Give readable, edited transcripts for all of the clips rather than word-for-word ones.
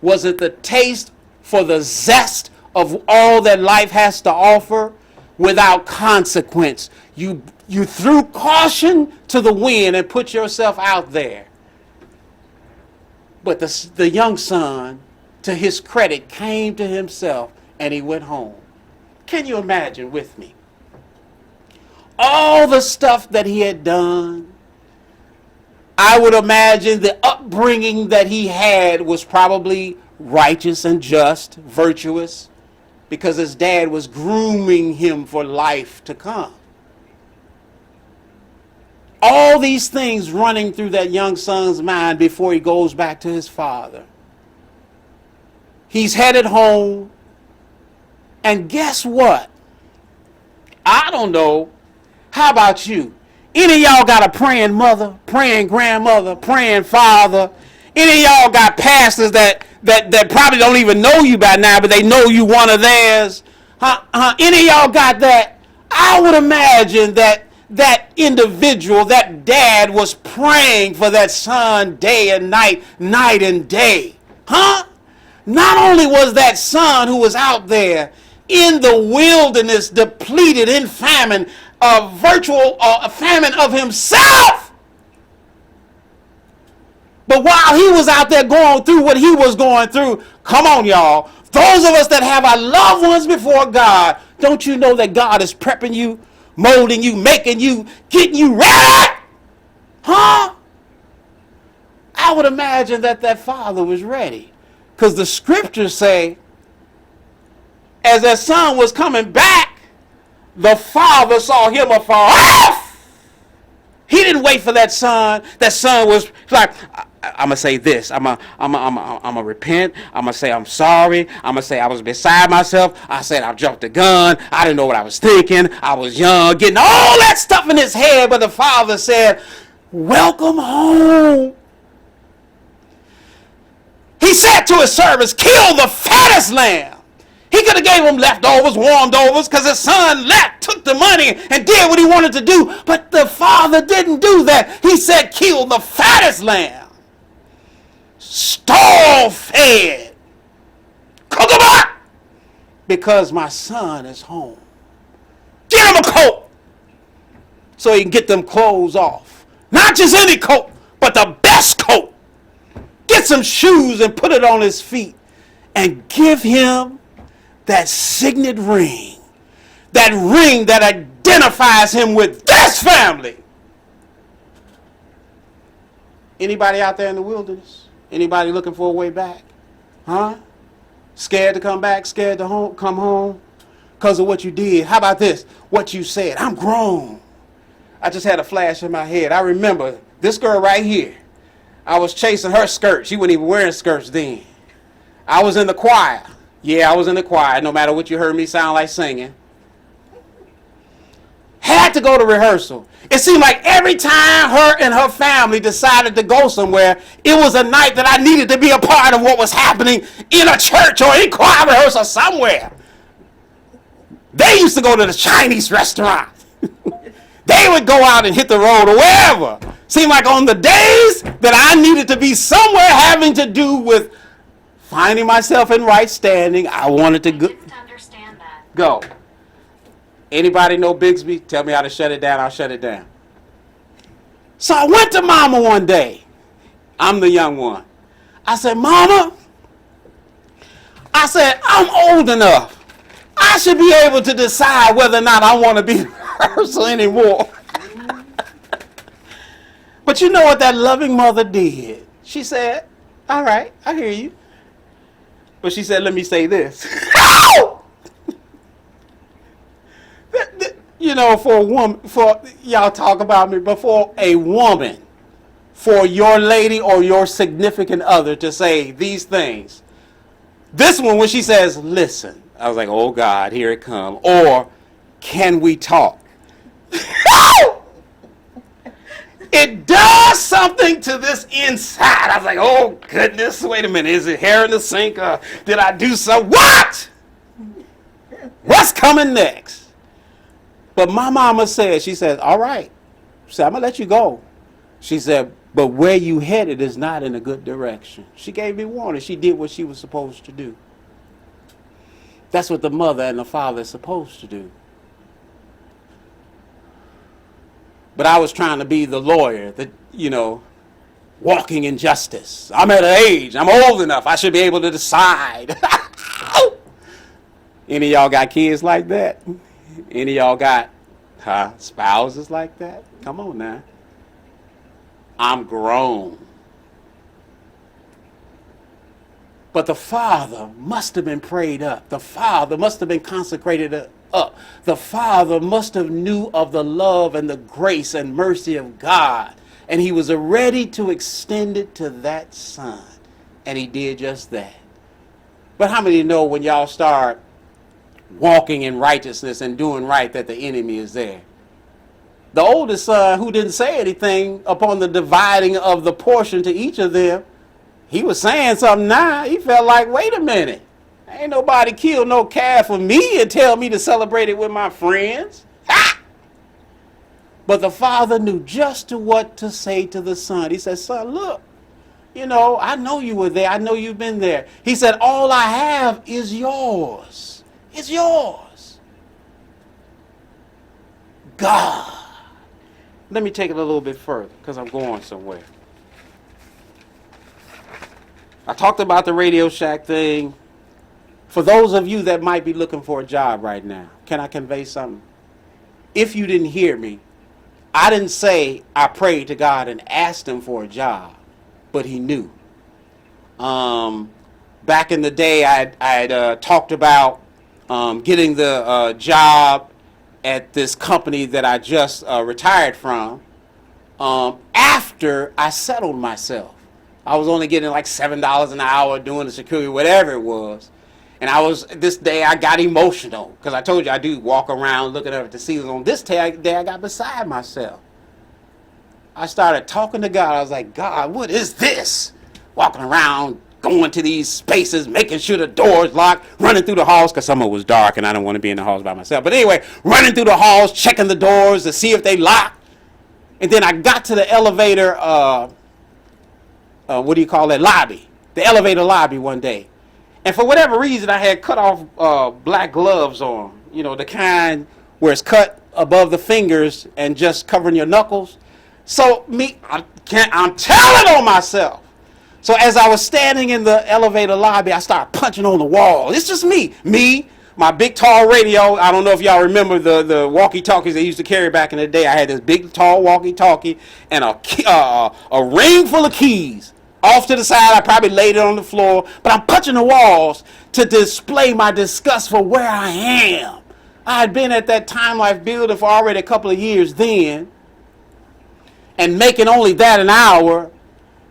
Was it the taste for the zest of all that life has to offer without consequence? You threw caution to the wind and put yourself out there. But the young son, to his credit, came to himself and he went home. Can you imagine with me? All the stuff that he had done. I would imagine the upbringing that he had was probably righteous and just, virtuous, because his dad was grooming him for life to come. All these things running through that young son's mind before he goes back to his father. He's headed home, and guess what? I don't know. How about you? Any of y'all got a praying mother, praying grandmother, praying father? Any of y'all got pastors that probably don't even know you by now, but they know you one of theirs? Any of y'all got that? I would imagine that individual, that dad, was praying for that son day and night, night and day. Not only was that son who was out there in the wilderness, depleted in famine, a famine of himself, but while he was out there going through what he was going through, come on, y'all, those of us that have our loved ones before God, don't you know that God is prepping you, molding you, making you, getting you ready? I would imagine that father was ready, because the scriptures say, as that son was coming back, the father saw him afar off. He didn't wait for that son. That son was like, I'm going to say this. I'm gonna repent. I'm going to say I'm sorry. I'm going to say I was beside myself. I said I jumped the gun. I didn't know what I was thinking. I was young, getting all that stuff in his head. But the father said, welcome home. He said to his servants, kill the fattest lamb. He could have gave him leftovers, warmed overs, because his son left, took the money, and did what he wanted to do. But the father didn't do that. He said, kill the fattest lamb. Stall fed. Cook him up. Because my son is home. Get him a coat. So he can get them clothes off. Not just any coat, but the best coat. Get some shoes and put it on his feet. And give him that signet ring, that ring that identifies him with this family. Anybody out there in the wilderness? Anybody looking for a way back? Scared to come back, scared to come home because of what you did. How about this? What you said. I'm grown. I just had a flash in my head. I remember this girl right here. I was chasing her skirt. She wasn't even wearing skirts then. I was in the choir. Yeah, I was in the choir, no matter what you heard me sound like singing. Had to go to rehearsal. It seemed like every time her and her family decided to go somewhere, it was a night that I needed to be a part of what was happening in a church or in choir rehearsal somewhere. They used to go to the Chinese restaurant. They would go out and hit the road or wherever. Seemed like on the days that I needed to be somewhere having to do with finding myself in right standing, I wanted to go. Anybody know Bixby? Tell me how to shut it down, I'll shut it down. So I went to Mama one day. I'm the young one. I said, Mama, I said, I'm old enough. I should be able to decide whether or not I want to be in rehearsal anymore. But you know what that loving mother did? She said, all right, I hear you. But she said, let me say this. You know, for a woman, for y'all talk about me, but for a woman, for your lady or your significant other to say these things. This one, when she says, listen, I was like, oh God, here it comes. Or, can we talk? It does something to this inside. I was like, oh goodness, wait a minute. Is it hair in the sink? Did I do something? What? What's coming next? But my mama said, she said, all right. She said, I'm going to let you go. She said, but where you headed is not in a good direction. She gave me warning. She did what she was supposed to do. That's what the mother and the father are supposed to do. But I was trying to be the lawyer that, walking in justice. I'm at an age, I'm old enough, I should be able to decide. Any of y'all got kids like that? Any of y'all got spouses like that? Come on now. I'm grown. But the father must have been prayed up. The father must have been consecrated up. The father must have knew of the love and the grace and mercy of God. And he was ready to extend it to that son. And he did just that. But how many know when y'all start walking in righteousness and doing right that the enemy is there? The oldest son, who didn't say anything upon the dividing of the portion to each of them, he was saying something now. He felt like, wait a minute. Ain't nobody killed no calf for me and tell me to celebrate it with my friends. Ha! But the father knew just what to say to the son. He said, son, look, I know you were there. I know you've been there. He said, all I have is yours. It's yours. God. Let me take it a little bit further because I'm going somewhere. I talked about the Radio Shack thing. For those of you that might be looking for a job right now, can I convey something? If you didn't hear me, I didn't say I prayed to God and asked him for a job, but he knew. Back in the day, I had talked about getting the job at this company that I just retired from after I settled myself. I was only getting like $7 an hour doing the security, whatever it was. And this day I got emotional because I told you I do walk around looking up at the ceiling. On this day I got beside myself. I started talking to God. I was like, God, what is this? Walking around, going to these spaces, making sure the door's locked, running through the halls because some of it was dark and I didn't want to be in the halls by myself. But anyway, running through the halls, checking the doors to see if they locked. And then I got to the elevator, lobby. The elevator lobby one day. And for whatever reason, I had cut off black gloves on. The kind where it's cut above the fingers and just covering your knuckles. So I'm telling on myself. So as I was standing in the elevator lobby, I started punching on the wall. It's just me, my big tall radio. I don't know if y'all remember the walkie-talkies they used to carry back in the day. I had this big tall walkie-talkie and a ring full of keys. Off to the side, I probably laid it on the floor, but I'm punching the walls to display my disgust for where I am. I had been at that Time Life building for already a couple of years then, and making only that an hour,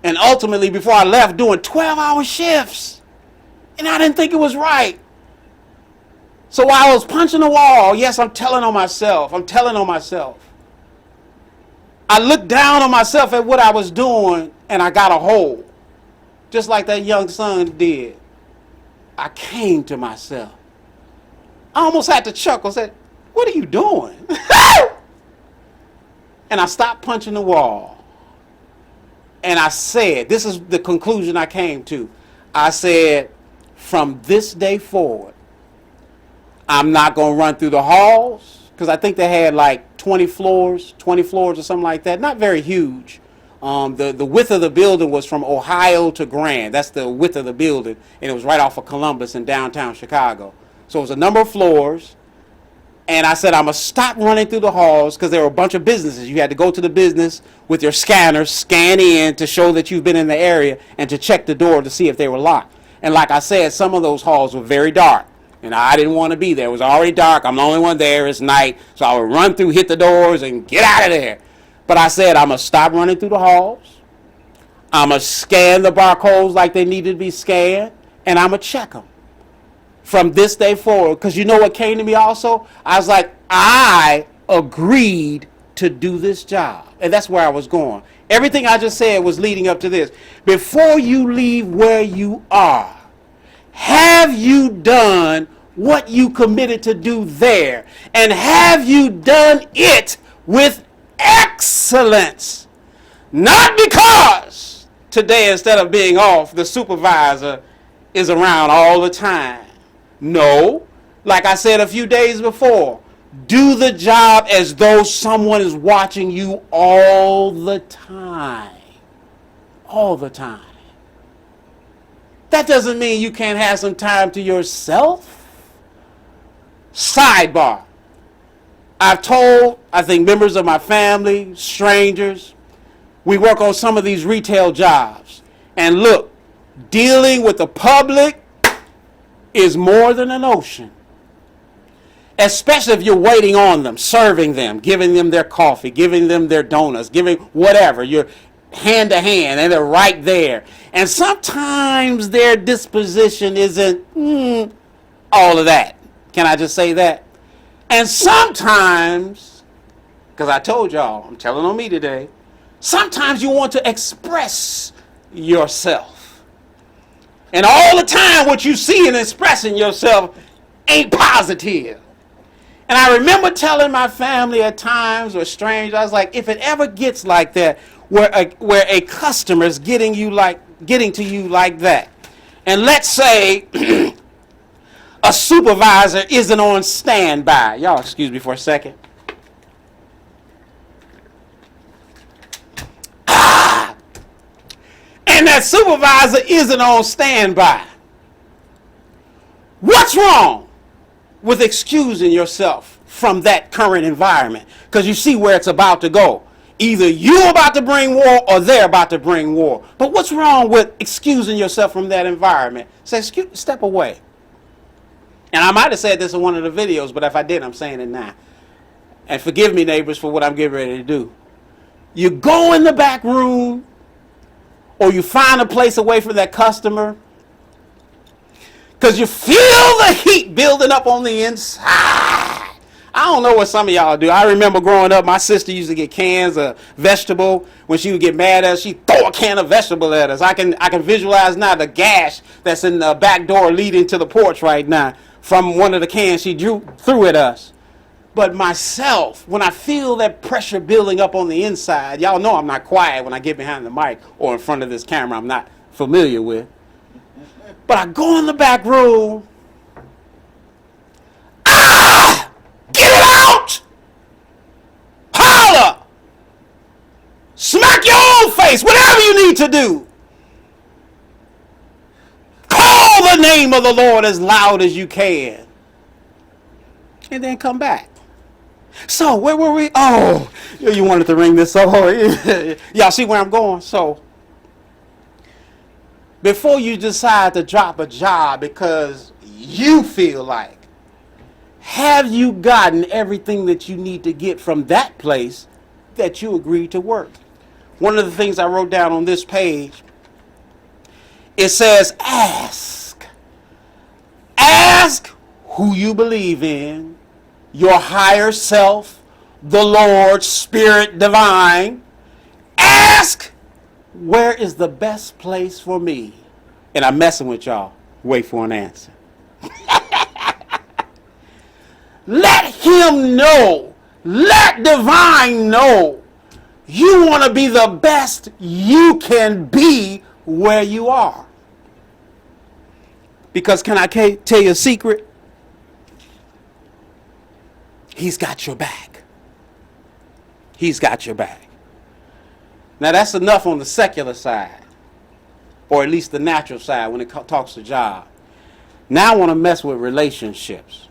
and ultimately before I left doing 12-hour shifts, and I didn't think it was right. So while I was punching the wall, yes, I'm telling on myself. I looked down on myself at what I was doing, and I got a hold. Just like that young son did. I came to myself. I almost had to chuckle. Said, what are you doing? And I stopped punching the wall. And I said, this is the conclusion I came to. I said, from this day forward, I'm not going to run through the halls. Because I think they had like 20 floors or something like that. Not very huge. The width of the building was from Ohio to Grand. That's the width of the building. And it was right off of Columbus in downtown Chicago. So it was a number of floors. And I said, I'm going to stop running through the halls because there were a bunch of businesses. You had to go to the business with your scanner, scan in to show that you've been in the area and to check the door to see if they were locked. And like I said, some of those halls were very dark. And I didn't want to be there. It was already dark. I'm the only one there. It's night. So I would run through, hit the doors, and get out of there. But I said, I'm going to stop running through the halls. I'm going to scan the barcodes like they needed to be scanned. And I'm going to check them from this day forward. Because you know what came to me also? I was like, I agreed to do this job. And that's where I was going. Everything I just said was leading up to this. Before you leave where you are, have you done what you committed to do there? And have you done it with excellence? Not because today, instead of being off, the supervisor is around all the time. No, like I said a few days before, do the job as though someone is watching you all the time. All the time. That doesn't mean you can't have some time to yourself. Sidebar. I've told, I think, members of my family, strangers, we work on some of these retail jobs. And look, dealing with the public is more than an ocean. Especially if you're waiting on them, serving them, giving them their coffee, giving them their donuts, giving whatever. You're hand to hand and they're right there. And sometimes their disposition isn't all of that. Can I just say that? And sometimes, because I told y'all, I'm telling on me today, sometimes you want to express yourself. And all the time what you see in expressing yourself ain't positive. And I remember telling my family at times, or strangers, I was like, if it ever gets like that, where a customer is getting to you like that, and let's say a supervisor isn't on standby. Y'all excuse me for a second. And that supervisor isn't on standby. What's wrong with excusing yourself from that current environment? Because you see where it's about to go. Either you're about to bring war or they're about to bring war. But what's wrong with excusing yourself from that environment? Say, step away. And I might have said this in one of the videos, but if I did, I'm saying it now. And forgive me, neighbors, for what I'm getting ready to do. You go in the back room, or you find a place away from that customer, because you feel the heat building up on the inside. I don't know what some of y'all do. I remember growing up, my sister used to get cans of vegetable. When she would get mad at us, she'd throw a can of vegetable at us. I can visualize now the gash that's in the back door leading to the porch right now from one of the cans she threw at us. But myself, when I feel that pressure building up on the inside, y'all know I'm not quiet when I get behind the mic or in front of this camera I'm not familiar with. But I go in the back room. Get it out! Holler! Smack your own face, whatever you need to do. Call the name of the Lord as loud as you can. And then come back. So, where were we? Oh, you wanted to ring this up. Y'all see where I'm going? So, before you decide to drop a job because you feel like, have you gotten everything that you need to get from that place that you agreed to work? One of the things I wrote down on this page, it says, ask. Ask who you believe in, your higher self, the Lord, Spirit Divine. Ask, where is the best place for me? And I'm messing with y'all. Wait for an answer. Let him know. Let Divine know. You want to be the best you can be where you are. Because can I tell you a secret? He's got your back. He's got your back. Now that's enough on the secular side. Or at least the natural side when it talks to job. Now I want to mess with relationships.